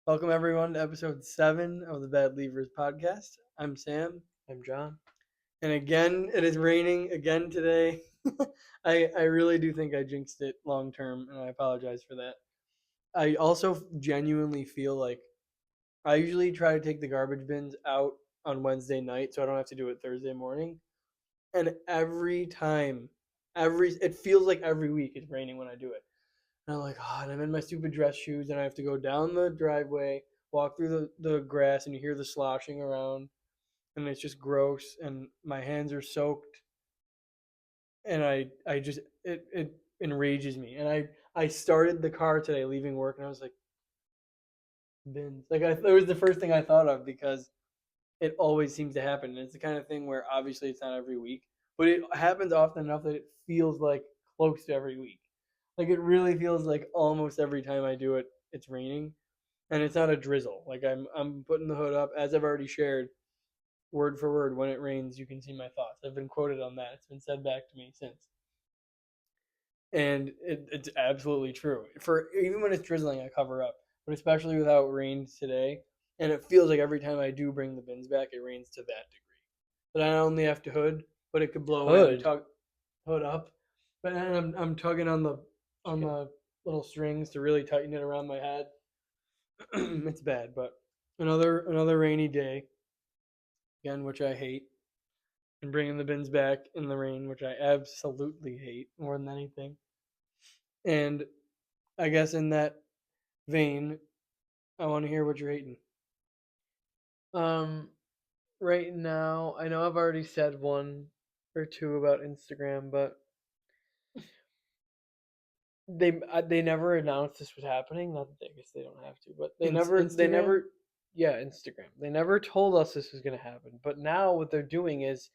Welcome everyone to episode 7 of the Bad Leavers podcast. I'm Sam, I'm John. and again it is raining again today. I really do think I jinxed it long term, and I apologize for that. I also genuinely feel like I usually try to take the garbage bins out on Wednesday night so I don't have to do it Thursday morning. And every time, every it feels like every week it's raining when I do it. And I'm like, oh, and I'm in my stupid dress shoes, and I have to go down the driveway, walk through the grass, and you hear the sloshing around, and it's just gross, and my hands are soaked, and I just it enrages me, and I started the car today leaving work, and I was like, bins, like it was the first thing I thought of because it always seems to happen, and it's the kind of thing where obviously it's not every week, but it happens often enough that it feels like close to every week. Like it really feels like almost every time I do it, it's raining, and it's not a drizzle. Like I'm putting the hood up as I've already shared, word for word. When it rains, you can see my thoughts. I've been quoted on that. It's been said back to me since, and it's absolutely true. For even when it's drizzling, I cover up, but especially without rain today, and it feels like every time I do bring the bins back, it rains to that degree. But I not only have to hood, but it could blow in and Hood. tug hood up. But then I'm tugging on Okay. the little strings to really tighten it around my head. It's bad, but another rainy day again, which I hate, and bringing the bins back in the rain, which I absolutely hate more than anything. And I guess in that vein, I want to hear what you're hating. Um, right now, I know I've already said one or two about Instagram, but they never announced this was happening. Not that I guess they don't have to, but Instagram. yeah, Instagram. They never told us this was gonna happen. But now what they're doing is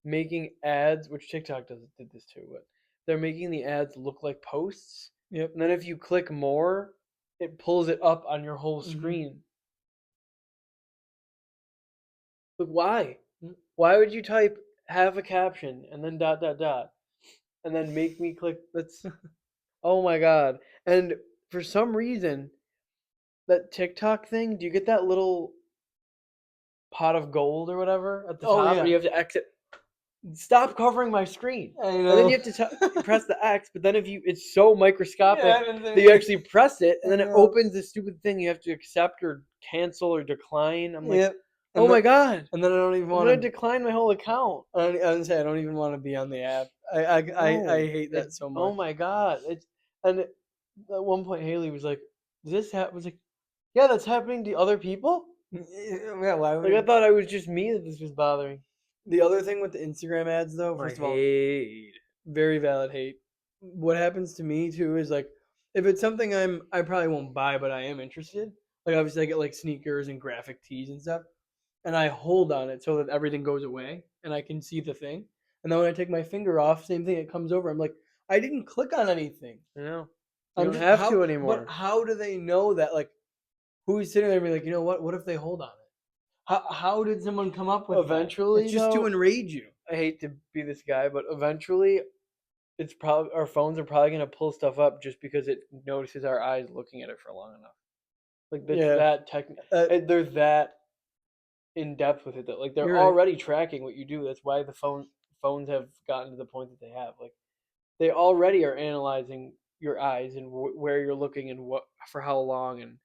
making ads, which TikTok did this too, but they're making the ads look like posts. Yep. And then if you click more, it pulls it up on your whole Mm-hmm. screen. But why? Why would you type have a caption and then dot dot dot and then make me click? That's oh my god. And for some reason, that TikTok thing, do you get that little pot of gold or whatever at the Oh top and yeah, you have to exit? Stop covering my screen. I And then know. you have to press the X, but then if you it's so Yeah, microscopic I haven't that you seen actually press it and I then it know. opens this stupid thing you have to accept or cancel or decline. I'm like, Yep. "Oh And my god. and then I don't even I'm want going to. to decline my whole account." I was say I don't even want to be on the app. I No, hate that it's so oh much. my god! At one point Haley was like, "Does this happen?" Was like, "Yeah, that's happening to other people." Yeah, why Like I would thought it was just me that this was bothering. the other thing with the Instagram ads though? My First of all, hate. very valid hate. What happens to me too is like if it's something I probably won't buy, but I am interested. Like obviously I get like sneakers and graphic tees and stuff, and I hold on it so that everything goes away and I can see the thing. And then when I take my finger off, same thing. It comes over. I'm like, I didn't click on anything. You know, you I'm don't just have how, to but anymore. how do they know that? Like, who's sitting there and be like, you know what? What if they hold on it? How did someone come up with that? It's Eventually, just to though, enrage you. I hate to be this guy, but eventually, it's probably our phones are probably gonna pull stuff up just because it notices our eyes looking at it for long enough. Like that's Yeah, that uh, they're that in depth with it that like they're you're right. already tracking what you do. That's why the phones have gotten to the point that they have. Like they already are analyzing your eyes and where you're looking and what for how long and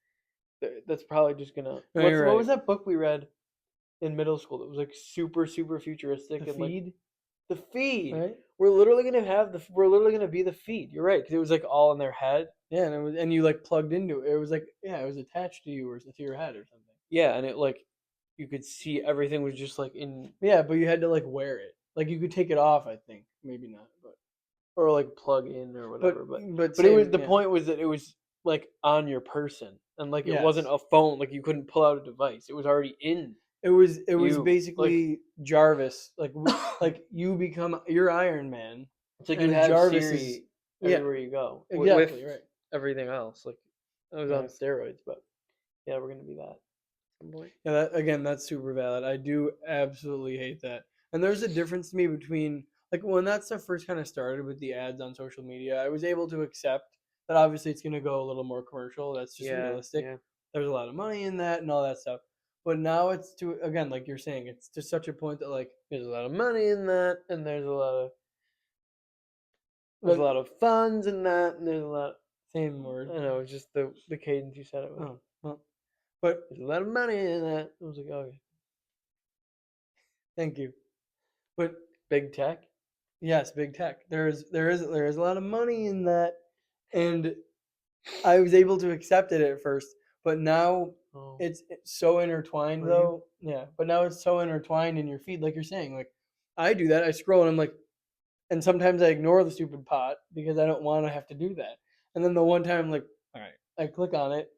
that's probably just gonna No, you're what right. was that book we read in middle school that was like super The futuristic and like feed, the feed. right? We're literally gonna be the feed. You're right because it was like all in their head. Yeah, and it was, and you like plugged into it. It was like, yeah, it was attached to you or to your head or something. Yeah, and it like you could see everything was just like in Yeah, but you had to like wear it. Like you could take it off, I think. Maybe not, or like plug in or but whatever. but But it was same, the yeah. point was that it was like on your person and like it wasn't Yes. a phone. Like you couldn't pull out a device. It was already in It was you. Like basically Jarvis. Like you become your Iron Man, it's like you and have Jarvis is Siri yeah, everywhere you go with exactly right. everything else. Like I was Yeah, on steroids, but yeah, we're gonna be that at some point. yeah. That, again, that's super valid. I do absolutely hate that. And there's a difference to me between like when that stuff first kind of started with the ads on social media. I was able to accept that obviously it's going to go a little more commercial. That's just Yeah, realistic. yeah. there's a lot of money in that and all that stuff. But now it's to, again, like you're saying, it's to such a point that like, There's a lot of money in that, and there's but a lot of funds in that, and there's a lot. same I word. don't know, it's just the cadence you said it with. Oh, well, but There's a lot of money in that. I was like, okay. thank you. But Big tech. yes, big tech. There is a lot of money in that, and I was able to accept it at first, but now Oh, it's so intertwined Were you? though. Yeah, but now it's so intertwined in your feed, like you're saying. Like I do that. I scroll and I'm like, and sometimes I ignore the stupid pot because I don't want to have to do that. And then the one time, I'm like, all right, I click on it,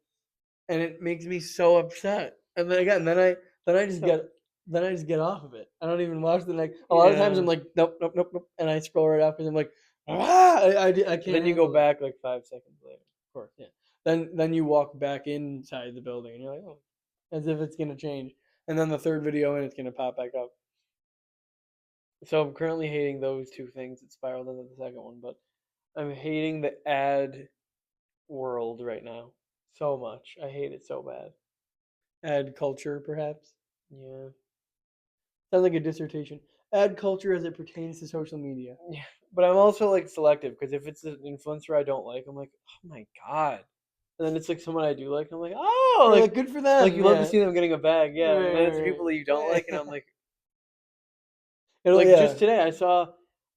and it makes me so upset. And then again, then I just So- get then I just get off of it. I don't even watch the next. A lot of times Yeah. I'm like, nope, nope, nope, nope, and I scroll right off because I'm like, ah, I can't. then you go handle it. back like 5 seconds later. Of course, yeah. Then you walk back inside the building and you're like, oh, as if it's gonna change. And then the third video and it's gonna pop back up. So I'm currently hating those two things that spiraled into the second one, but I'm hating the ad world right now so much. I hate it so bad. Ad culture, perhaps. Yeah. Sounds like a dissertation. Ad culture as it pertains to social media. Yeah. But I'm also like selective because if it's an influencer I don't like, I'm like, oh my god. And then it's like someone I do like, I'm like, oh, You're like good for them. like you love to yeah. see them getting a bag, yeah. Right, And then it's right, people that you don't like, and I'm like, It'll- like yeah. just today I saw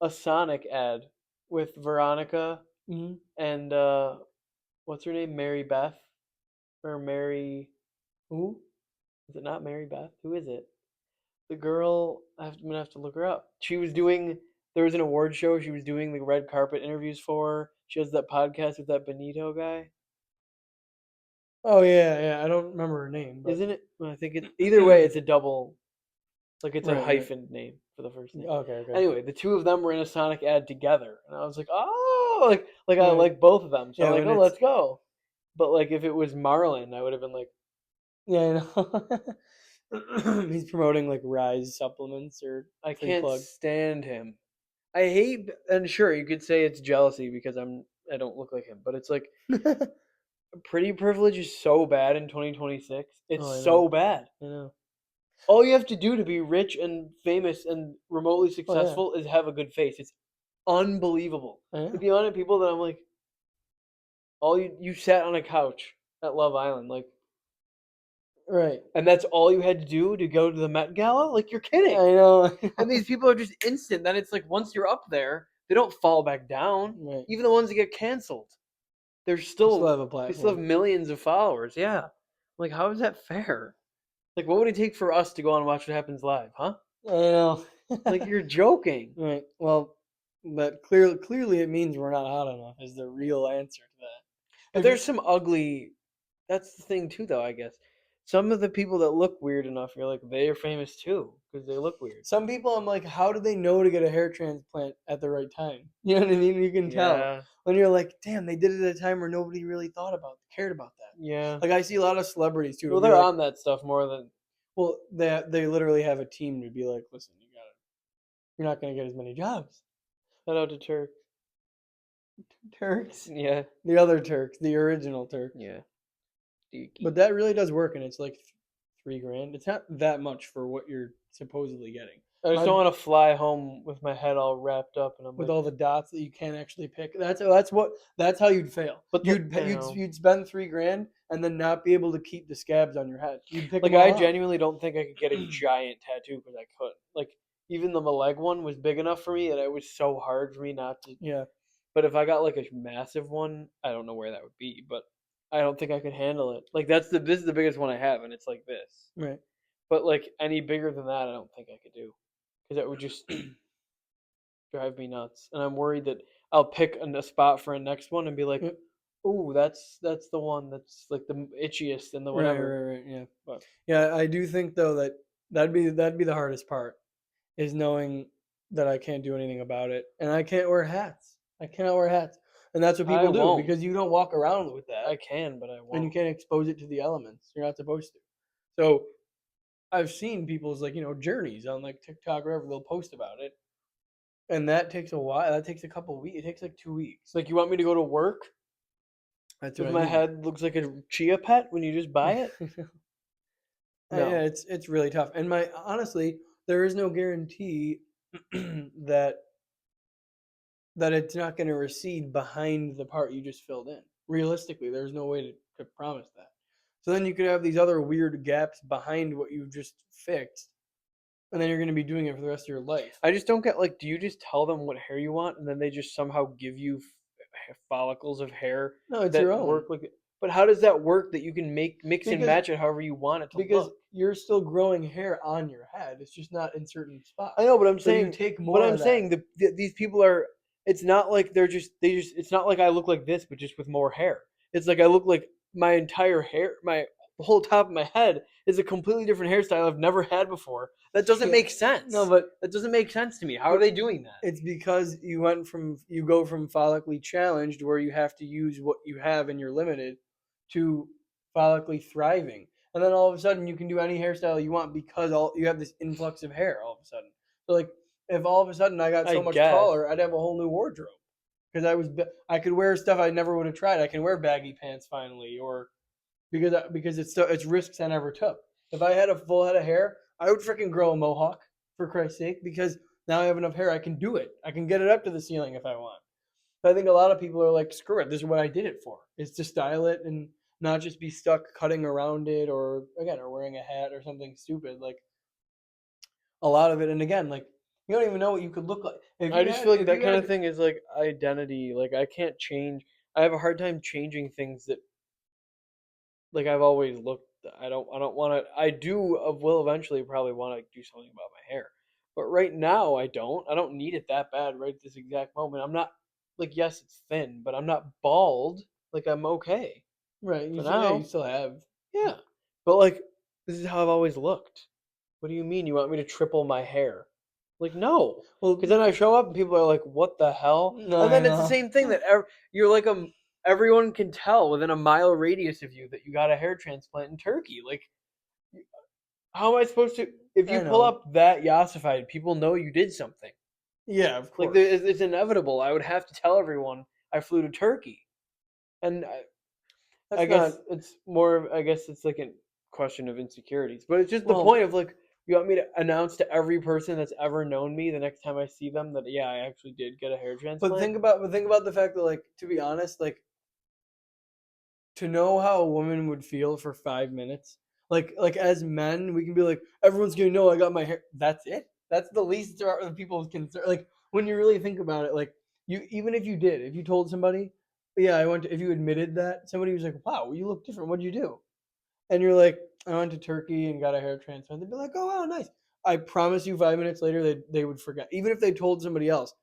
a Sonic ad with Veronica Mhm. and what's her name, Mary Beth or Mary? Who? Is it not Mary Beth? Who is it? The girl, I'm gonna have to look her up. She was doing. There was an award show. She was doing the red carpet interviews for. She has that podcast with that Benito guy. Oh yeah, yeah. I don't remember her name, but Isn't it? Well, I think it. Either way, it's a double. Like it's a Right, right. hyphen name for the first name. Okay, okay. Anyway, the two of them were in a Sonic ad together, and I was like, oh, like I Right. like both of them. So Yeah, I'm like, when oh, it's- let's go. But like if it was Marlon, I would have been like, Yeah, I know. He's promoting like Rise supplements or I free can't plug. stand him. I hate, and sure, you could say it's jealousy because I don't look like him, but it's like pretty privilege is so bad in 2026. It's Oh, I know. so bad. I know. All you have to do to be rich and famous and remotely Oh, successful is have a good face. It's unbelievable. I know. Like the amount of people that I'm like, all you sat on a couch at Love Island, like, Right. and that's all you had to do to go to the Met Gala? Like you're kidding. I know. And these people are just instant. Then it's like once you're up there, they don't fall back down. Right. Even the ones that get canceled, they're You still still have a they platform. still have millions of followers. Yeah. Like how is that fair? Like what would it take for us to go on and watch what happens live, huh? I know. Like you're joking. Right. Well, but clearly it means we're not hot enough is the real answer to that. But there's some ugly. That's the thing too, though. I guess some of the people that look weird enough, you're like they are famous too because they look weird. Some people I'm like, how do they know to get a hair transplant at the right time? You know what I mean? You can tell Yeah. when you're like, damn, they did it at a time where nobody really cared about that. Yeah. Like I see a lot of celebrities too. Well, it'll be they're like, on that stuff more than. well, they literally have a team to be like, listen, you're not gonna get as many jobs. Shout out to Turk. Turks, Yeah. the other Turks, the original Turk. Yeah. But that really does work, and it's like $3,000. It's not that much for what you're supposedly getting. I just my- don't want to fly home with my head all wrapped up, and I'm With like, all the dots that you can't actually pick. That's how you'd fail. But the- You'd I know. you'd spend $3,000 and then not be able to keep the scabs on your head. You'd pick like them all I out. genuinely don't think I could get a giant tattoo because I couldn't. Like even the leg one was big enough for me that it was so hard for me not to. Yeah. But if I got like a massive one, I don't know where that would be, but I don't think I could handle it. Like this is the biggest one I have, and it's like this. Right. But like any bigger than that, I don't think I could do, because that would just drive me nuts. And I'm worried that I'll pick a spot for a next one and be like, Yep. "Ooh, that's the one that's like the itchiest and the whatever." Right. Yeah. But Yeah, I do think though that that'd be the hardest part is knowing that I can't do anything about it, and I can't wear hats. I cannot wear hats, and that's what I people do won't. because you don't walk around with that. I can, but I won't. And you can't expose it to the elements. You're not supposed to. So I've seen people's journeys on like TikTok or wherever they'll post about it, and that takes a while. That takes a couple of weeks. It takes like 2 weeks. It's like you want me to go to work That's what If I my mean. head looks like a chia pet when you just buy it, no. Yeah, it's really tough. And my honestly, there is no guarantee that it's not going to recede behind the part you just filled in. Realistically, there's no way to promise that. So then you could have these other weird gaps behind what you just fixed, and then you're going to be doing it for the rest of your life. I just don't get, like, do you just tell them what hair you want and then they just somehow give you follicles of hair No, it's your that own. work like it? But how does that work that you can mix and Because match it however you want it to because look? you're still growing hair on your head. It's just not in certain spots. I know, but I'm So you saying, take more of that. these people are. It's not like they just. It's not like I look like this, but just with more hair. It's like I look like my entire hair, the whole top of my head is a completely different hairstyle I've never had before. That doesn't Yeah. make sense. No, but That doesn't make sense to me. How are they doing that? it's because you go from follically challenged, where you have to use what you have and you're limited, to follically thriving, and then all of a sudden you can do any hairstyle you want because you have this influx of hair all of a sudden. So like, if all of a sudden I got I so much guess. taller, I'd have a whole new wardrobe because I could wear stuff I never would have tried. I can wear baggy pants finally, or because it's risks I never took. If I had a full head of hair, I would freaking grow a mohawk, for Christ's sake, because now I have enough hair. I can do it. I can get it up to the ceiling if I want. But I think a lot of people are like, screw it. This is what I did it for. Is to style it and not just be stuck cutting around it, or wearing a hat or something stupid. Like, a lot of it, and again, like, you don't even know what you could look like I just feel like if that you kind of had. thing is like identity. Like I can't change. I have a hard time changing things that like I've always looked. I don't want to. I do. Will eventually probably want to do something about my hair, but right now I don't. I don't need it that bad right this exact moment. I'm not like, yes, it's thin, but I'm not bald. Like I'm okay Right, for you now. still have. Yeah, but like this is how I've always looked. What do you mean you want me to triple my hair? Like no, Well, because then I show up and people are like, "What the hell?" no, And I then it's the know. same thing that you're like everyone can tell within a mile radius of you that you got a hair transplant in Turkey. Like, how am I supposed to? If you I pull know. up that Yossified, people know you did something. Yeah, of Like, course. it's inevitable. I would have to tell everyone I flew to Turkey, and I That's guess not it's more. I guess it's like a question of insecurities, but it's just the well. point of like. You want me to announce to every person that's ever known me the next time I see them that yeah, I actually did get a hair transplant? But think about the fact that, like, to be honest, like, to know how a woman would feel for 5 minutes, like as men, we can be like, everyone's gonna know I got my hair. That's it. That's the least of people's concern. Like, when you really think about it, like, you even if you told somebody, yeah, if you admitted that, somebody was like, wow, you look different. What'd you do? And you're like, I went to Turkey and got a hair transplant. They'd be like, oh wow, nice. I promise you, 5 minutes later, they would forget. Even if they told somebody else,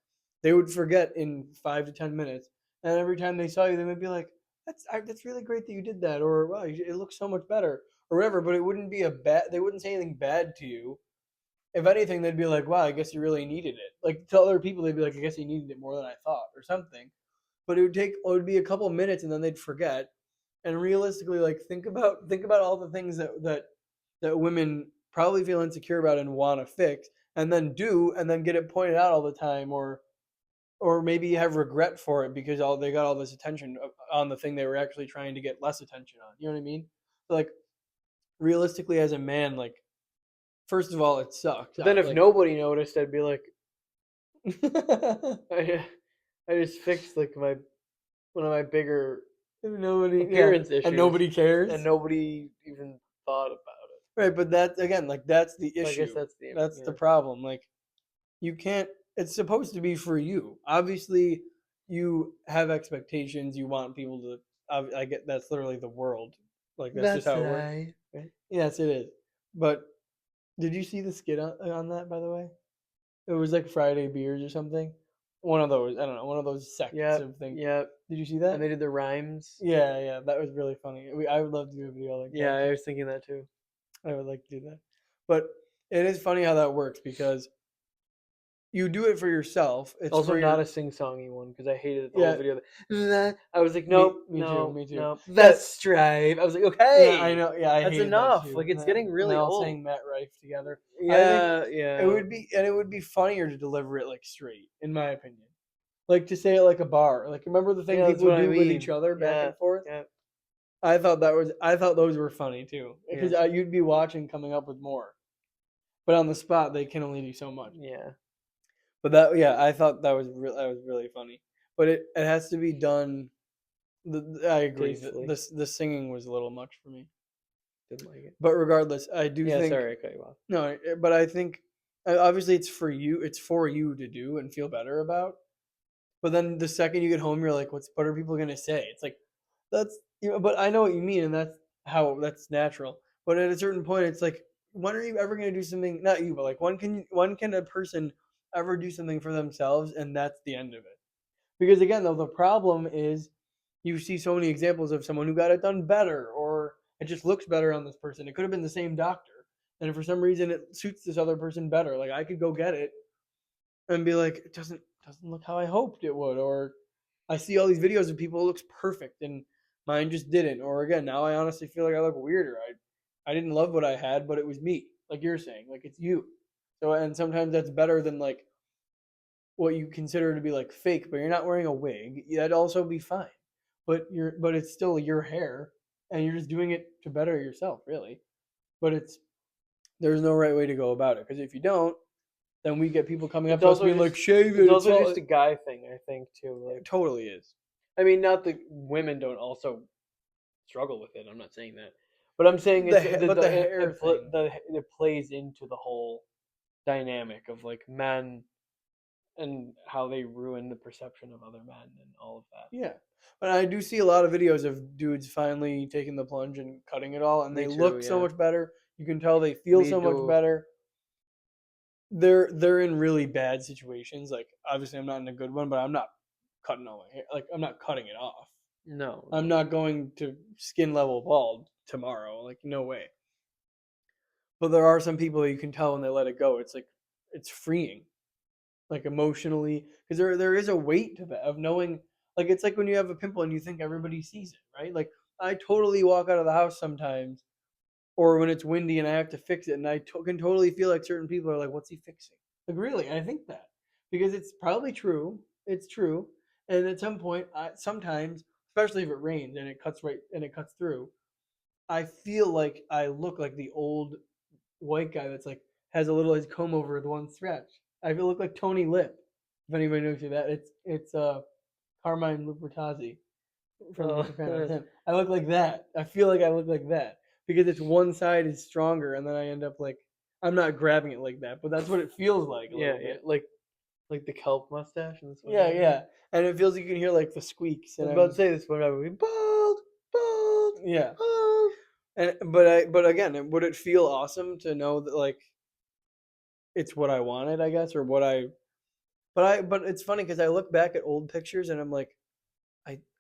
they would forget in 5 to 10 minutes. And every time they saw you, they would be like, that's really great that you did that, or wow, it looks so much better, or whatever. But it wouldn't be a bad. They wouldn't say anything bad to you. If anything, they'd be like, wow, I guess you really needed it. Like, to other people, they'd be like, I guess you needed it more than I thought, or something. But it would be a couple of minutes, and then they'd forget. And realistically, like, think about all the things that women probably feel insecure about and want to fix, and then do, and then get it pointed out all the time, or maybe have regret for it because they got all this attention on the thing they were actually trying to get less attention on. You know what I mean? So, like, realistically, as a man, like, first of all, it sucks. But then if Like, nobody noticed, I'd be like, I, I just fixed like one of my bigger nobody, yeah, appearance and issues, nobody and cares. nobody even thought about it. Right, but that again, like, that's the So I guess issue. that's the That's the yeah. problem. Like, you can't. It's supposed to be for you. Obviously, you have expectations. You want people to. I get that's literally the world. Like, that's just That's how it works. right. Right? Yes, it is. But did you see the skit on that? By the way, it was like Friday beers or something. One of those. I don't know. One of those sects Yep. of things. Yep. Did you see And that? they did the rhymes. Yeah, yeah. That was really funny. I would love to do a video like Yeah, that I too. was thinking that too. I would like to do that. But it is funny how that works because you do it for yourself. It's Also, for not your. a sing-songy one because I hated the whole Yeah, video. I was like, nope, me too, no, me too. no. Yeah, That's Stripe. I was like, yeah, I okay, know. Yeah, I that's hated that enough. too. Like, it's getting And they really all old. sang Matt Rife together. I think Yeah, it yeah. would be, and it would be funnier to deliver it like straight, in my opinion. like to say it like a bar. Like remember the thing Yeah, that's people what I do with each mean. other back Yeah, and forth? yeah, I thought those were funny too because yeah, you'd be watching coming up with more, but on the spot they can only do so much. yeah. But that yeah, I thought that was really funny. But it has to be done. I agree. Tastefully. The singing was a little much for me. Didn't like it. But regardless, I do Yeah, think sorry, I cut you off. no. But I think obviously it's for you. It's for you to do and feel better about. But then the second you get home, you're like, what are people gonna say? It's like that's but I know what you mean, and that's natural. But at a certain point, it's like, when are you ever gonna do something? Not you, but like when can a person ever do something for themselves, and that's the end of it? Because again, though, the problem is you see so many examples of someone who got it done better, or it just looks better on this person. It could have been the same doctor, and for some reason, it suits this other person better. Like I could go get it and be like, it doesn't look how I hoped it would, or I see all these videos of people it looks perfect and mine just didn't. Or again, now I honestly feel like I look weirder. I didn't love what I had, but it was me. Like you're saying, like it's you. So and sometimes that's better than like what you consider to be like fake, but you're not wearing a wig. That'd also be fine. But it's still your hair and you're just doing it to better yourself, really. But there's no right way to go about it because if you don't, then we get people coming up It's to us also being just like, shave it. it's It's also all just a guy thing, I think, too. Like, it totally is. I mean, not that women don't also struggle with it. I'm not saying that, but I'm saying it's But the hair thing. it plays into the whole dynamic of like men and how they ruin the perception of other men and all of that. Yeah. But I do see a lot of videos of dudes finally taking the plunge and cutting it all, and Me they too, look so yeah. much better. You can tell they feel Me so much too. better. They're in really bad situations. Like obviously I'm not in a good one, but I'm not cutting all my hair. Like I'm not cutting it off. No, I'm no. not going to skin level bald tomorrow. Like no way. But there are some people that you can tell when they let it go. It's like it's freeing, like emotionally, because there is a weight to that of knowing. Like it's like when you have a pimple and you think everybody sees it, right? Like I totally walk out of the house sometimes, or when it's windy and I have to fix it, and can totally feel like certain people are like, "What's he fixing?" Like really, I think that because it's probably true. It's true, and at some point, sometimes, especially if it rains and it cuts through, I feel like I look like the old white guy that's like has a little his comb over the one stretch. I feel look like Tony Lip. If anybody knows who that, it's Carmine Lupertazzi from The Oh, Sopranos. Him. I look like that. I feel like I look like that because it's one side is stronger, and then I end up like I'm not grabbing it like that, but that's what it feels like a yeah, little yeah, bit. like the kelp mustache and this one. Yeah, yeah, and it feels like you can hear like the squeaks, I and was about to say this one. I would be bald, bald, yeah, bald. and but again, would it feel awesome to know that like it's what I wanted, I guess, or what I but it's funny because I look back at old pictures and I'm like,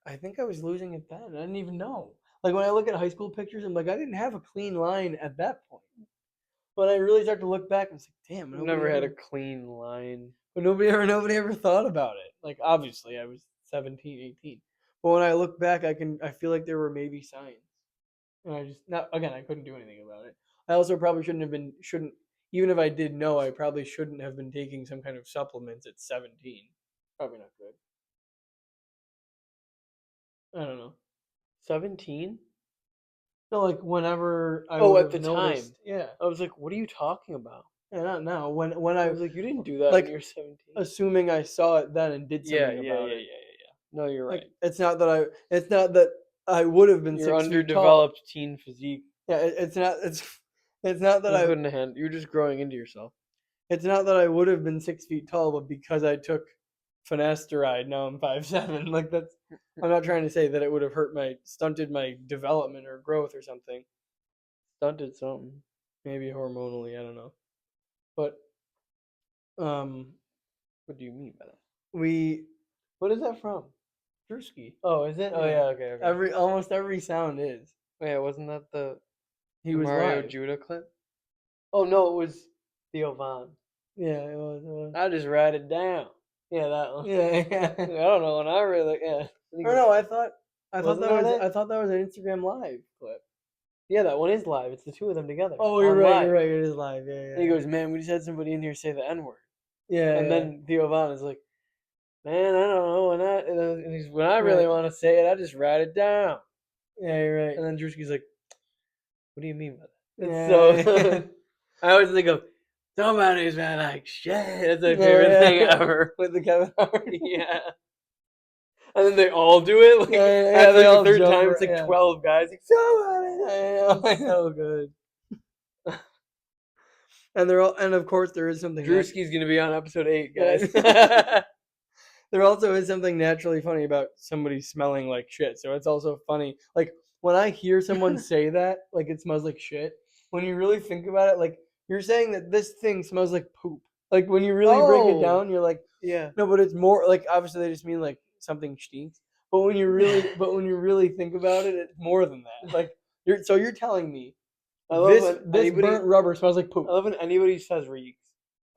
I think I was losing it then. I didn't even know. Like when I look at high school pictures, I'm like, I didn't have a clean line at that point. But I really start to look back and it's like, damn, Never had a clean line. but nobody ever thought about it. Like obviously I was 17, 18. But when I look back, I feel like there were maybe signs. And I just not again, I couldn't do anything about it. I also probably shouldn't even if I did know, I probably shouldn't have been taking some kind of supplements at 17. Probably not good. I don't know. 17? No, like whenever I Oh, would at have the time. noticed. Yeah. I was like, what are you talking about? Yeah, not now. When I I was like, you didn't do that when like you were 17. assuming I saw it then and did Yeah, something yeah, about yeah, yeah, it. yeah, yeah. No, you're Like right. it's not that I would have been Your 6 feet tall. underdeveloped teen physique. Yeah, it's not that You I couldn't handle. You're just growing into yourself. it's not that I would have been 6 feet tall, but because I took finasteride, now I'm 5'7". Like that's I'm not trying to say that it would have stunted my development or growth or something. Stunted something. Maybe hormonally, I don't know. But um What do you mean by that? we What is that from? Drewski. Oh, is it? Oh, Yeah. yeah. Okay, okay. Almost every sound is. Wait, wasn't that the He was Mario live. Judah clip? Oh no, it was Theo Von. Yeah, it was. I just write it down. Yeah, that one. Yeah, yeah. I don't know when I really. Yeah. Or no, I thought Wasn't that it? I thought that was an Instagram live clip. Yeah, that one is live. It's the two of them together. Oh, on live. you're right. It is live. Yeah, yeah. And he goes, "Man, we just had somebody in here say the N word." Yeah, And yeah. then Theo Von is like, man, I don't know. When I really Right. want to say it, I just write it down. Yeah, you're right. And then Drewski's like, what do you mean by that? It's Yeah. so. I always think of somebody's been like shit. That's my favorite Yeah, thing yeah. ever. With the Kevin Hart. Yeah. And then they all do it. Like Yeah, yeah, after they like the all third jump. time, it's like Yeah. 12 guys. Like somebody. I It's know. so good. And they're all, and of course there is something Drewski's gonna be on episode 8, guys. there also is something naturally funny about somebody smelling like shit. So it's also funny. Like when I hear someone say that, like it smells like shit, when you really think about it, like you're saying that this thing smells like poop. Like when you really break it Oh, down, you're like, yeah. no, but it's more like obviously they just mean like something stinks. But when you really think about it, it's more than that. Like you're telling me I love this when this anybody. burnt rubber smells like poop. I love when anybody says reeks,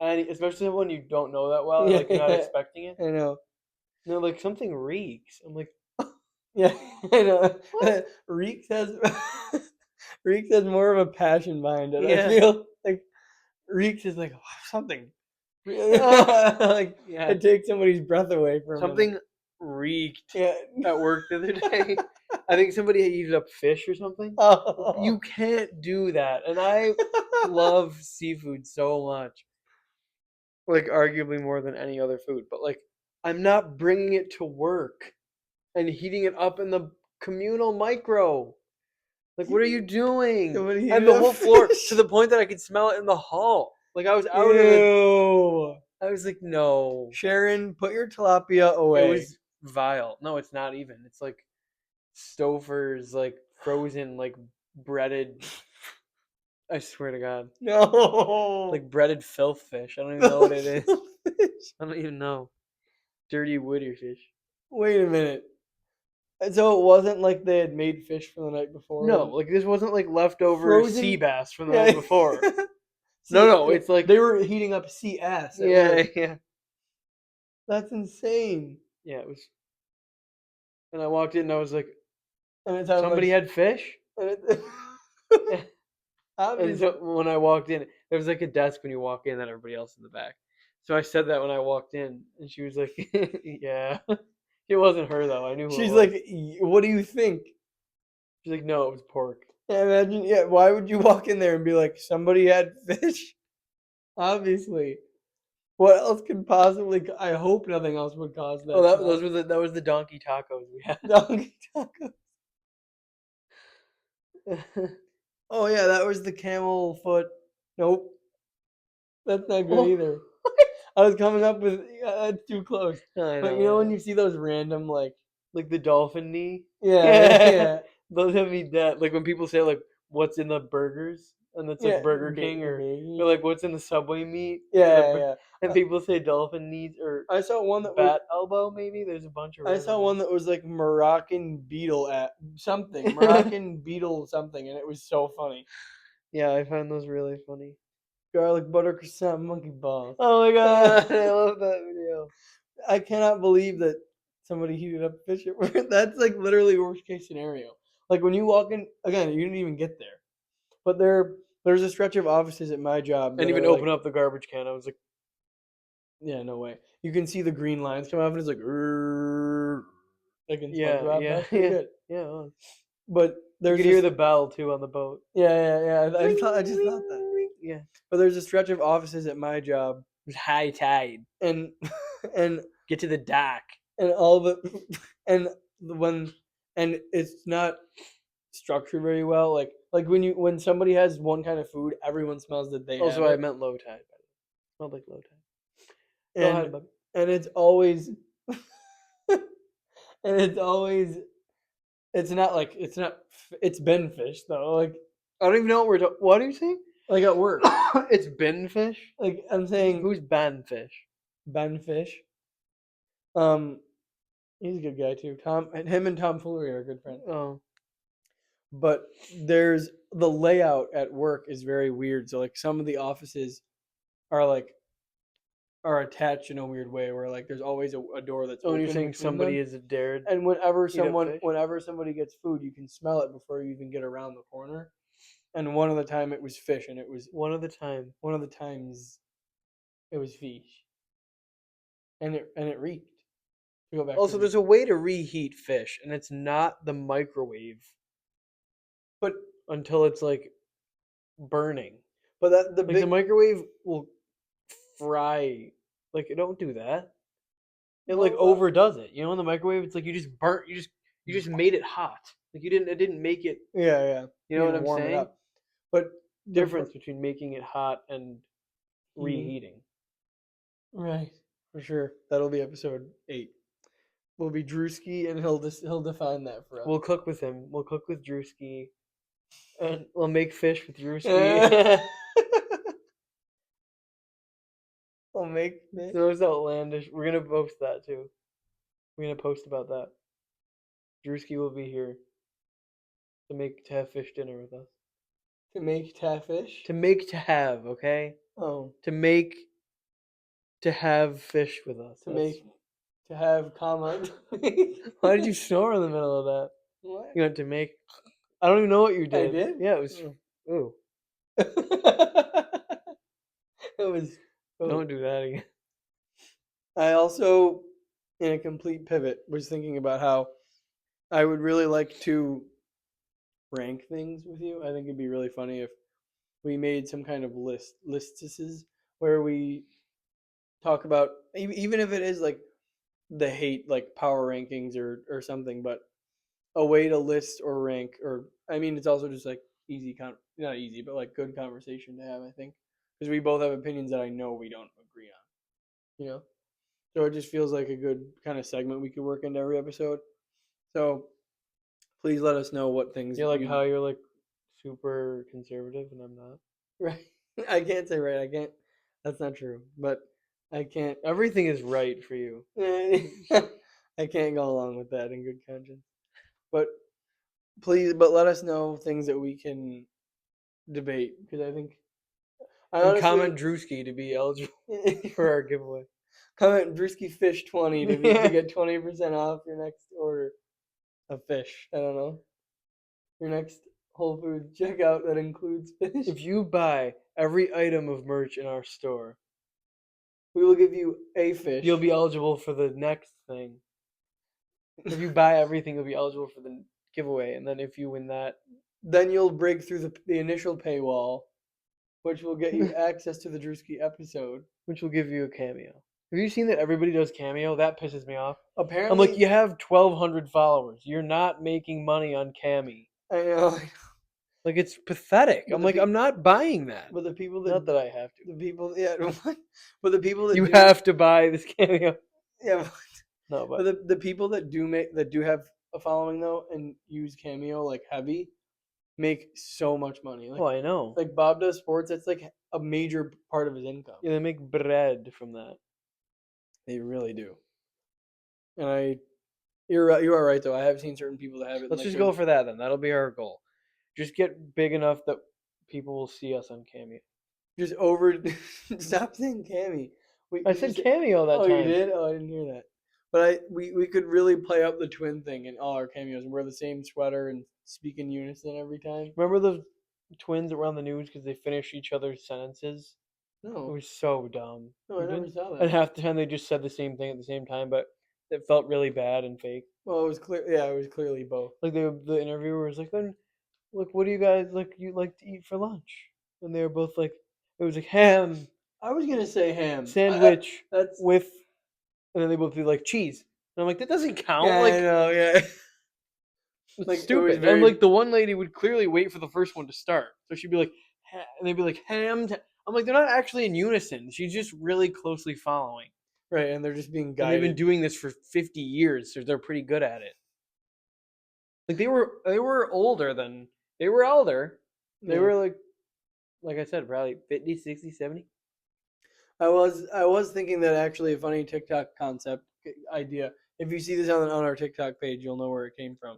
and especially someone you don't know that well, or Yeah, like you're not yeah, expecting it. I know. And they're like something reeks. I'm like, Yeah, I know. what? Reeks has Reeks has more of a passion behind it. I Yeah. feel like Reeks is like, "Oh, something. Like Yeah. it takes somebody's breath away for a minute. Something reeked Yeah. at work the other day. I think somebody had eaten up fish or something. Oh. You can't do that. And I love seafood so much. Like arguably more than any other food. But like I'm not bringing it to work and heating it up in the communal micro. Like what are you doing? Somebody And heated the up whole floor fish. to the point that I could smell it in the hall. Like I was out in the Ew. I was like, no. Sharon, put your tilapia It away. was vile. No, it's not even. It's like Stouffer's like frozen like breaded I swear to God. No. Like breaded filth fish. I don't even know what it is. I don't even know. Dirty woody fish. Wait a minute. And so it wasn't like they had made fish for the night before. No, and like this wasn't like leftover frozen sea bass from the Yeah. night before. See, No, it's like they were heating up sea ass. At yeah, work. yeah. That's insane. Yeah, it was and I walked in and I was like, And it sounded somebody like had fish? and it, And obviously. so when I walked in, there was like a desk when you walk in, and everybody else in the back. So I said that when I walked in, and she was like, "Yeah." It wasn't her though. I knew who She's it was. like, "What do you think?" She's like, "No, it was pork." Yeah, imagine. Yeah, why would you walk in there and be like, "Somebody had fish"? Obviously. What else could possibly? I hope nothing else would cause that. Oh, smell. that was the donkey tacos we had. Donkey taco. Oh yeah, that was the camel foot. Nope, that's not good Oh, either. I was coming up with that's too close. I But know. you know I when know. you see those random like Like the dolphin knee. yeah Those have me dead. Like when people say like, "What's in the burgers?" and it's like Burger King or like, "What's in the Subway meat?" yeah. And people say dolphin knees or I saw one that was bat elbow. Maybe there's a bunch of. I random saw one ones. that was like Moroccan beetle at something Moroccan beetle something, and it was so funny. Yeah, I find those really funny. Garlic butter croissant monkey balls. Oh my god, I love that video. I cannot believe that somebody heated up fish at work. That's like literally worst case scenario. Like when you walk in again, you didn't even get there. But there's a stretch of offices at my job that And even are like open up the garbage can. I was like, yeah, no way. You can see the green lines come off and it's like "Rrrr," like in yeah, SpongeBob. yeah, That's pretty yeah, good. yeah. Well, But you there's could hear this the bell too on the boat. yeah. I just thought that. Yeah, But there's a stretch of offices at my job it was high tide. and and Get to the dock. and all the and when and it's not structured very well. Like when somebody has one kind of food, everyone smells that they have Also, I it. meant low tide. Smelled like low tide. Go And ahead, bub. and it's always and it's always it's not like it's been fish though. I don't even know what we're talking. What are you saying? Like at work. It's Ben Fish. Like I'm saying Who's Ben Fish? Ben Fish. Um he's a good guy too. Him and Tom Foolery are good friends. Oh, But there's the layout at work is very weird. So like some of the offices are like are attached in a weird way where like there's always a door that's oh, and open you're saying between somebody them. is dared And eat up fish? whenever somebody gets food, you can smell it before you even get around the corner. And one of the time it was fish, and it was One of the time. one of the times it was fish, and it reeked. To go back Also, to there's a way to reheat fish, and it's not the microwave but until it's like burning. that the Like the big microwave will fry. Like it don't do that. It like well, overdoes it. You know, in the microwave, it's like you just burnt. You just made it hot. Like you didn't. It didn't make it. yeah. You know what didn't I'm warm it saying? up. But the Difference between making it hot and heating, reheating. right, for sure. That'll be episode 8. Will be Drewski, and he'll define that for us. We'll cook with him. We'll cook with Drewski, and we'll make fish with Drewski. We'll make fish. So it's outlandish. We're gonna post that too. We're gonna post about that. Drewski will be here to have fish dinner with us. To make tafish. To have, okay? Oh, To have fish with us. to have comma. Why did you snore in the middle of that? What? You went to make. I don't even know what you did. did? Yeah, it was. Oh. Ooh, It was. don't do that again. I also, in a complete pivot, was thinking about how I would really like to rank things with you. I think it'd be really funny if we made some kind of listises where we talk about even if it is like the hate like power rankings or something, but a way to list or rank, or I mean it's also just like not easy, but like good conversation to have, I think, because we both have opinions that I know we don't agree on, you know. So it just feels like a good kind of segment we could work into every episode. So please let us know what things You're like how you're like super conservative and I'm not. right. I can't say right. I can't. That's not true. But I can't. Everything is right for you. I can't go along with that in good conscience. But please, but let us know things that we can debate, because I think I And honestly comment Drewski to be eligible for our giveaway. comment Drewski Fish 20 to get 20% off your next order of fish. I don't know, your next Whole Foods checkout that includes fish. If you buy every item of merch in our store, We will give you a fish. you'll be eligible for the next thing. If you buy everything, you'll be eligible for the giveaway. And then if you win that, Then you'll break through the initial paywall, which will get you access to the Drewski episode. which will give you a cameo. Have you seen that everybody does cameo? That pisses me off. Apparently, I'm like, you have 1,200 followers. You're not making money on Cammy. I know, Like, it's pathetic. But I'm the like, pe- I'm not buying that. but the people that Not that I have to. the people, yeah, but the people that You do, have to buy this cameo. yeah, No, but but the people that do have a following though and use Cameo like heavy make so much money. oh, I know. Like Bob Does Sports, that's like a major part of his income. Yeah, they make bread from that. They really do. And you are right though. I have seen certain people that have it. Let's just go for that then. That'll be our goal. Just get big enough that people will see us on Cameo. just over. Stop saying Cammy. I said Cameo that oh, time. you did? Oh, I didn't hear that. But we could really play up the twin thing in all our cameos and wear the same sweater and speak in unison every time. Remember the twins that were on the news because they finished each other's sentences? It No, was so dumb. no, I You never didn't? saw And that. half the time they just said the same thing at the same time, but it felt really bad and fake. Well, it was clear. Yeah, it was clearly both. Like the interviewer was like, "Then, like, what do you guys like? You like to eat for lunch?" And they were both like, "It was like ham I was gonna say ham sandwich that's with," and then they both be like cheese. And I'm like, that doesn't count. yeah, Like, I know, yeah. it's Like, it was stupid. And very- like the one lady would clearly wait for the first one to start, so she'd be like, and they'd be like ham. I'm like, they're not actually in unison. She's just really closely following. Right, and they're just being And guided. they've been doing this for 50 years, so they're pretty good at it. Like they were older than they were elder. They Yeah. were like I said, probably 50, 60, 70. I was thinking that actually a funny TikTok concept idea. If you see this on our TikTok page, you'll know where it came from.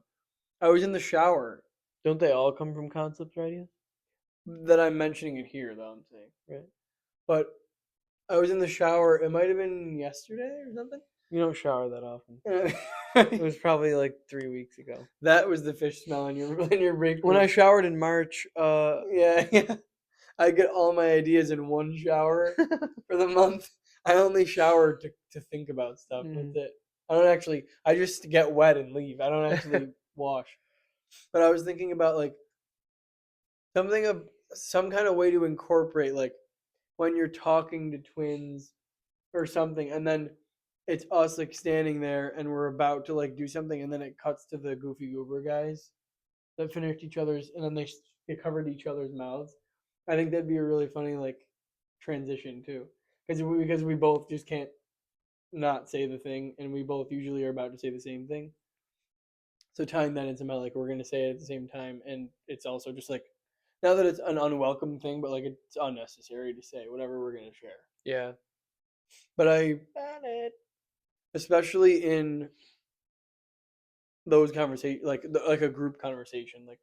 I was in the shower. Don't they all come from concept ideas? That I'm mentioning it here, though. I'm saying, Right. but I was in the shower. It might have been yesterday or something. You don't shower that often. It It was probably like 3 weeks ago. that was the fish smell in your break When room. I showered in March, yeah. I get all my ideas in one shower for the month. I only shower to think about stuff. Mhm. That's it. I just get wet and leave. I don't actually wash. But I was thinking about like some kind of way to incorporate like when you're talking to twins or something, and then it's us like standing there and we're about to like do something, and then it cuts to the Goofy Goober guys that finished each other's, and then they covered each other's mouths. I think that'd be a really funny like transition too, because we both just can't not say the thing, and we both usually are about to say the same thing. So tying that into my like we're gonna say it at the same time, and it's also just like not that it's an unwelcome thing, but like it's unnecessary to say whatever we're gonna share. Yeah. But especially in those conversations, like a group conversation, like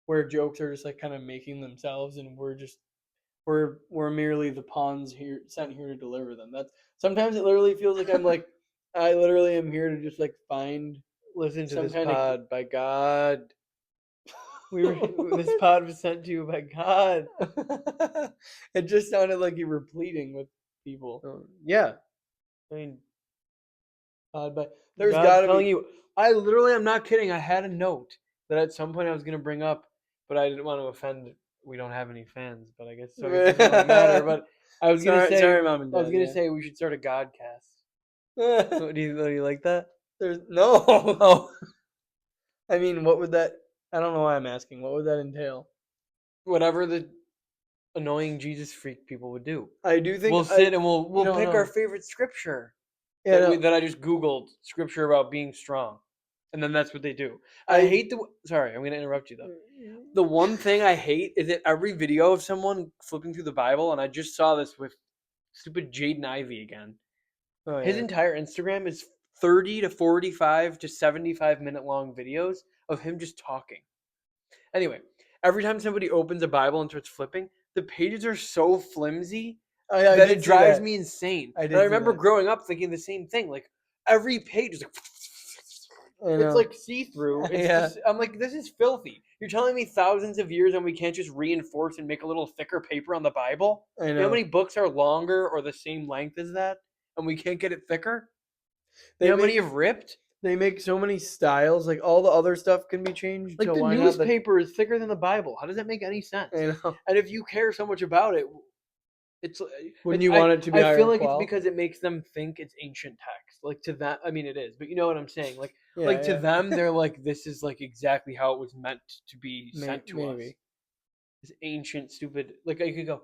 where jokes are just like kind of making themselves, and we're merely the pawns here sent here to deliver them. That's sometimes it literally feels like I'm like I literally am here to just like find Listen to some this kind of pod, by God. This pod was sent to you by God. It just sounded like you were pleading with people. Yeah. I mean, But there's God's gotta telling be. you. I literally, I'm not kidding. I had a note that at some point I was going to bring up, but I didn't want to offend. We don't have any fans, but I guess so. It doesn't really matter. But I was going to say, sorry, mom and dad. I was going to say we should start a Godcast. Do you like that? There's no. I mean, what would that? I don't know why I'm asking. What would that entail? Whatever the annoying Jesus freak people would do. I do think We'll sit and we'll don't pick know. our favorite scripture Yeah, that, no. that I just Googled scripture about being strong. And then that's what they do. I- I hate the. Sorry, I'm going to interrupt you though. The one thing I hate is that every video of someone flipping through the Bible, and I just saw this with stupid Jaden Ivey again. Oh, His yeah. entire Instagram is 30 to 45 to 75-minute long videos of him just talking. Anyway, every time somebody opens a Bible and starts flipping, the pages are so flimsy I that did it see drives that. me insane. I did And I see remember that. growing up thinking the same thing. Like every page is like I know. it's like see-through. It's Yeah. just, I'm like, this is filthy. You're telling me thousands of years and we can't just reinforce and make a little thicker paper on the Bible? I You know how know. many books are longer or the same length as that? And we can't get it thicker? They You know how make many have ripped? they make so many styles. Like all the other stuff can be changed. Like so the why not the? newspaper is thicker than the Bible. How does that make any sense? I know. And if you care so much about it, it's Wouldn't it's- you want it to be I higher feel like qual? it's because it makes them think it's ancient text. Like to that, I mean, it is, but you know what I'm saying. Like, Yeah, like to yeah. them, they're like, this is like exactly how it was meant to be sent to us. Maybe. This ancient, stupid. Like you could go,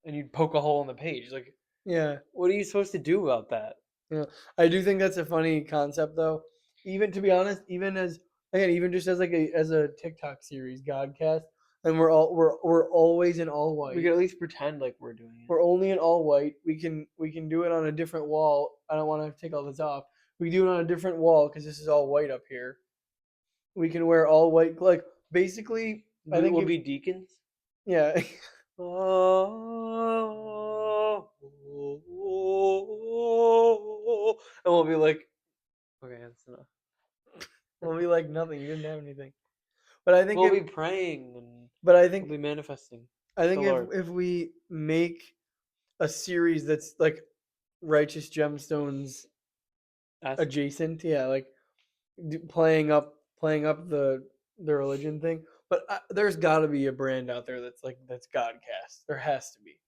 and you'd poke a hole in the page. Like, Yeah. what are you supposed to do about that? Yeah. I do think that's a funny concept, though. Even to be honest, even just as like as a TikTok series, Godcast, and we're always in all white. We could at least pretend like we're doing it. We're only in all white. We can do it on a different wall. I don't want to take all this off. We do it on a different wall because this is all white up here. We can wear all white. Like basically, I think we'll if- be deacons. yeah. And we'll be like, okay, that's enough. We'll be like nothing. You didn't have anything. But I think We'll be praying and but I we'll think be manifesting. I think the Lord. if we make a series that's like Righteous Gemstones adjacent, yeah, like playing up the religion thing. But there's got to be a brand out there that's Godcast. There has to be.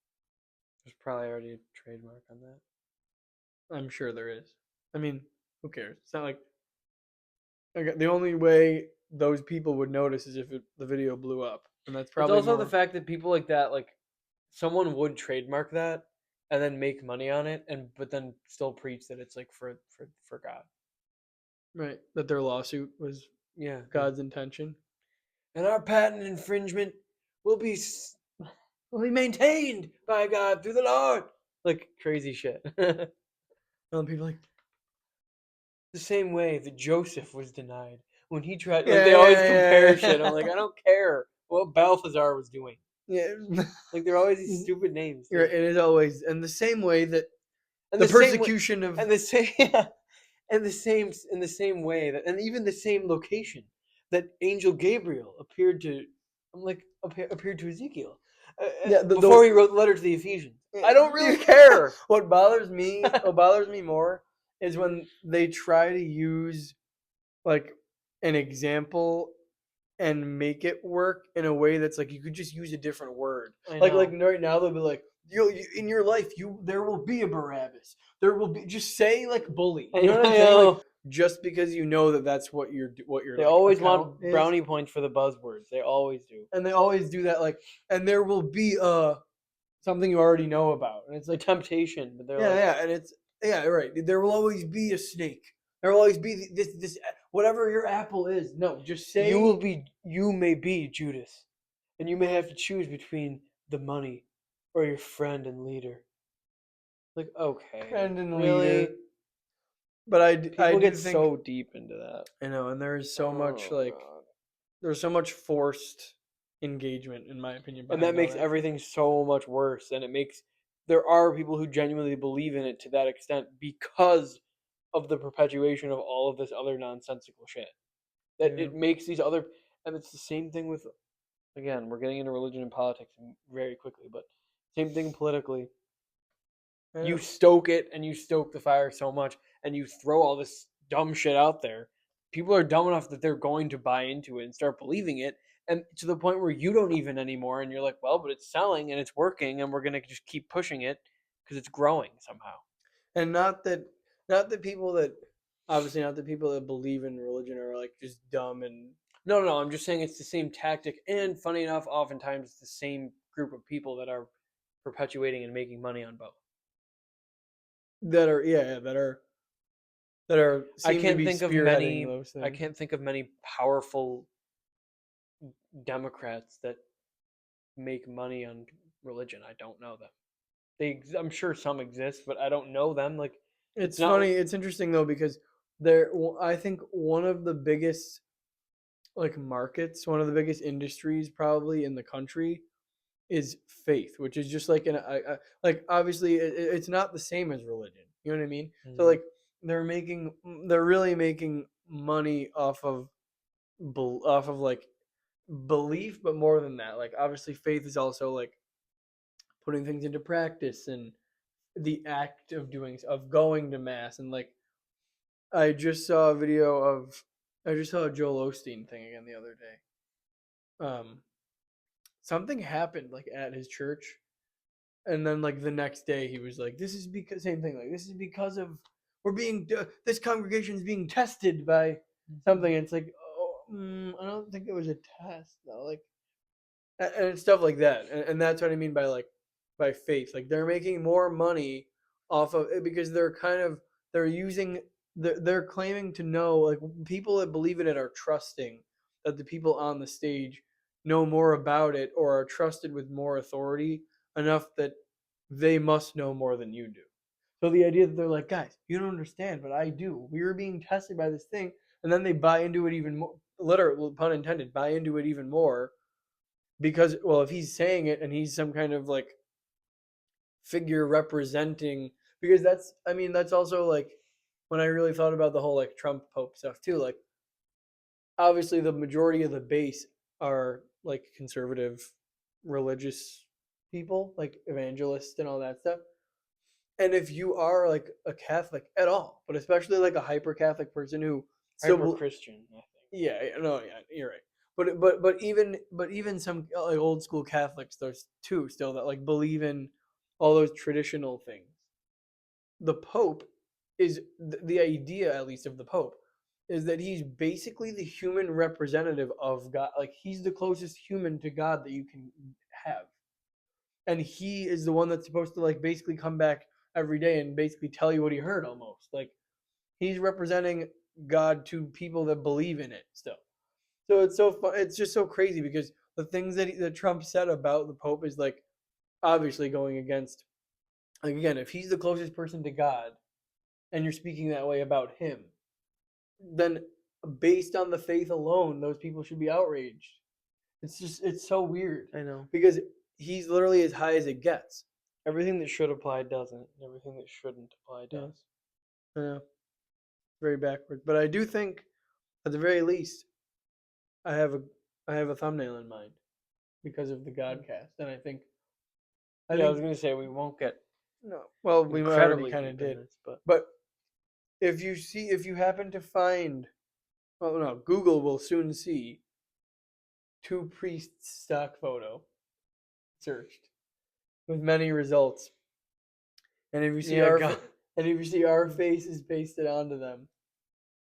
There's probably already a trademark on that. I'm sure there is. I mean, who cares? It's not like the only way those people would notice is if the video blew up, and that's probably It's also more. the fact that people like that, like someone would trademark that and then make money on it, but then still preach that it's like for God. Right, that their lawsuit was Yeah, God's intention. and our patent infringement will be maintained by God through the Lord. Like crazy shit. And people like, The same way that Joseph was denied when he tried. Yeah, Like they always yeah, compare yeah. shit. I'm like, I don't care what Balthazar was doing. yeah, Like there are always these stupid names. it is always, and the same way that And the same way- persecution of and the same and the same way that, and even the same location that Angel Gabriel appeared to. I'm like appeared to Ezekiel. Yeah, before he wrote the letter to the Ephesians. I don't really care. What bothers me more is when they try to use like an example and make it work in a way that's like you could just use a different word. I Like know. right now they'll be like, you in your life there will be a Barabbas. There will be just say like bully. You know what I'm I saying? Like know. just because you know that that's what your They like always account want is, brownie points for the buzzwords. They always do. and they always do that. Like, and there will be something you already know about, and it's The like temptation, but they're yeah, like, yeah, and it's yeah, right. There will always be a snake. There will always be this whatever your apple is. No, just say you may be Judas, and you may have to choose between the money or your friend and leader. Like, okay, friend and leader. really? But I People do get think so deep into that. I know, and there is so much Oh like god. there's so much forced engagement, in my opinion, And that behind all makes that stuff. everything so much worse. And it makes there are people who genuinely believe in it to that extent because of the perpetuation of all of this other nonsensical shit. That Yeah, it makes these other and it's the same thing with again, we're getting into religion and politics very quickly, but same thing politically. I You know. stoke it and you stoke the fire so much and you throw all this dumb shit out there. People are dumb enough that they're going to buy into it and start believing it. And to the point where you don't even anymore. And you're like, well, but it's selling and it's working and we're going to just keep pushing it because it's growing somehow. And not that people that obviously not the people that believe in religion are like just dumb and No, no, no. I'm just saying it's the same tactic. And funny enough, oftentimes it's the same group of people that are perpetuating and making money on both. that are yeah, that are I seem to can't be think of spearheading many. those I things. can't think of many powerful Democrats that make money on religion. I don't know them. I'm sure some exist, but I don't know them. Like, it's It's not. funny. It's interesting though because I think one of the biggest like markets, one of the biggest industries probably in the country is faith, which is just like like obviously it's not the same as religion. You know what I mean? So Mhm. like they're really making money off of like belief, but more than that. Like obviously faith is also like putting things into practice and the act of going to mass and like I just saw a video of I just saw a Joel Osteen thing again the other day. Something happened like at his church, and then like the next day he was like, "This is because same thing. Like this is because of this congregation is being tested by something." And it's like, oh, I don't think it was a test though. Like, and it's stuff like that, and that's what I mean by like by faith. Like they're making more money off of it because they're using they're claiming to know like people that believe in it are trusting that the people on the stage know more about it or are trusted with more authority enough that they must know more than you do. So the idea that they're like, guys, you don't understand, but I do. We were being tested by this thing, and then they buy into it even more. Literal pun intended, buy into it even more because well, if he's saying it and he's some kind of like figure representing, because that's I mean that's also like when I really thought about the whole like Trump Pope stuff too. Like obviously the majority of the base are like conservative, religious people, like evangelists and all that stuff. And if you are like a Catholic at all, but especially like a hyper Catholic person who still Hyper Christian, I think. yeah, no, yeah, you're right. But even some like old school Catholics, there's too still that like believe in all those traditional things. The Pope is the idea, at least of the Pope, is that he's basically the human representative of God. Like he's the closest human to God that you can have, and he is the one that's supposed to like basically come back every day and basically tell you what he heard almost. Like he's representing God to people that believe in it still. So it's so fun. It's just so crazy because the things that Trump said about the Pope is like obviously going against. Like again, if he's the closest person to God, and you're speaking that way about him, then based on the faith alone, those people should be outraged. It's so weird I know. because he's literally as high as it gets. Everything that should apply doesn't. Everything that shouldn't apply Yeah, does. I know, very backwards. But I do think, at the very least, I have a I have a thumbnail in mind because of the Mm. Godcast, and I Yeah, I think was gonna say we won't get no. Well, we already incredibly kind of deep in did, this, but but if you happen to find, well, no, Google will soon see two priests stock photo searched with many results. And if you see Yeah, God. and if you see our faces pasted onto them,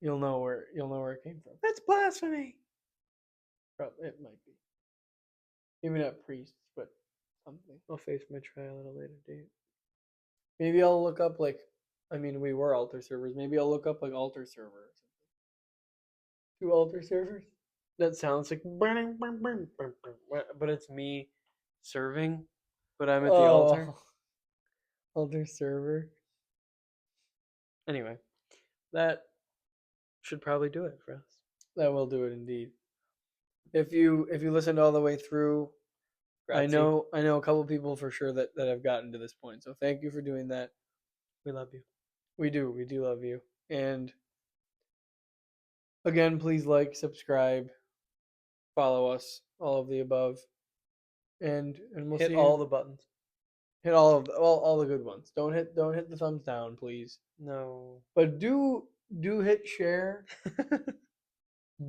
you'll know where it came from. That's blasphemy. Probably, it might be. Maybe not priests, but something. I'll face my trial at a later date. Maybe I'll look up like, I mean, we were altar servers. Maybe I'll look up like altar server or something. Two altar servers. That sounds like, but it's me serving, but I'm at the altar. Altar server. Anyway, that should probably do it for us. That will do it indeed. If you listened all the way through, I Grazie. know a couple people for sure that have gotten to this point. So thank you for doing that. We love you. We do love you. And again, please like, subscribe, follow us, all of the above. And we'll Hit see all you. the buttons. Hit all the good ones. Don't hit the thumbs down, please. No. But do hit share.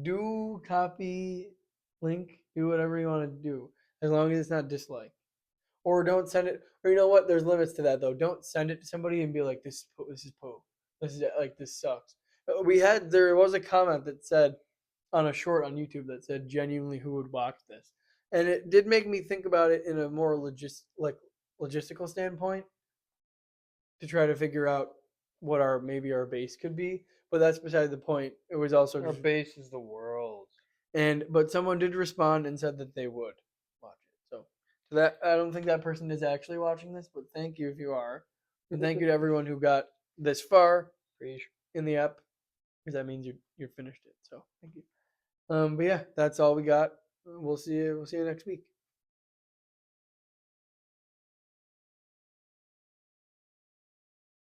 Do copy link. Do whatever you want to do, as long as it's not dislike. Or don't send it. Or you know what? There's limits to that though. Don't send it to somebody and be like, "This is poo. This is like this sucks." There was a comment that said on a short on YouTube that said, "Genuinely, who would watch this?" And it did make me think about it in a more logistical standpoint to try to figure out what our base could be. But that's beside the point. It was also Our base is the world. but someone did respond and said that they would watch it. So that I don't think that person is actually watching this, but thank you if you are, and thank you to everyone who got this far in the app, because that means you're finished it. So thank you. But yeah, that's all we got. We'll see you next week.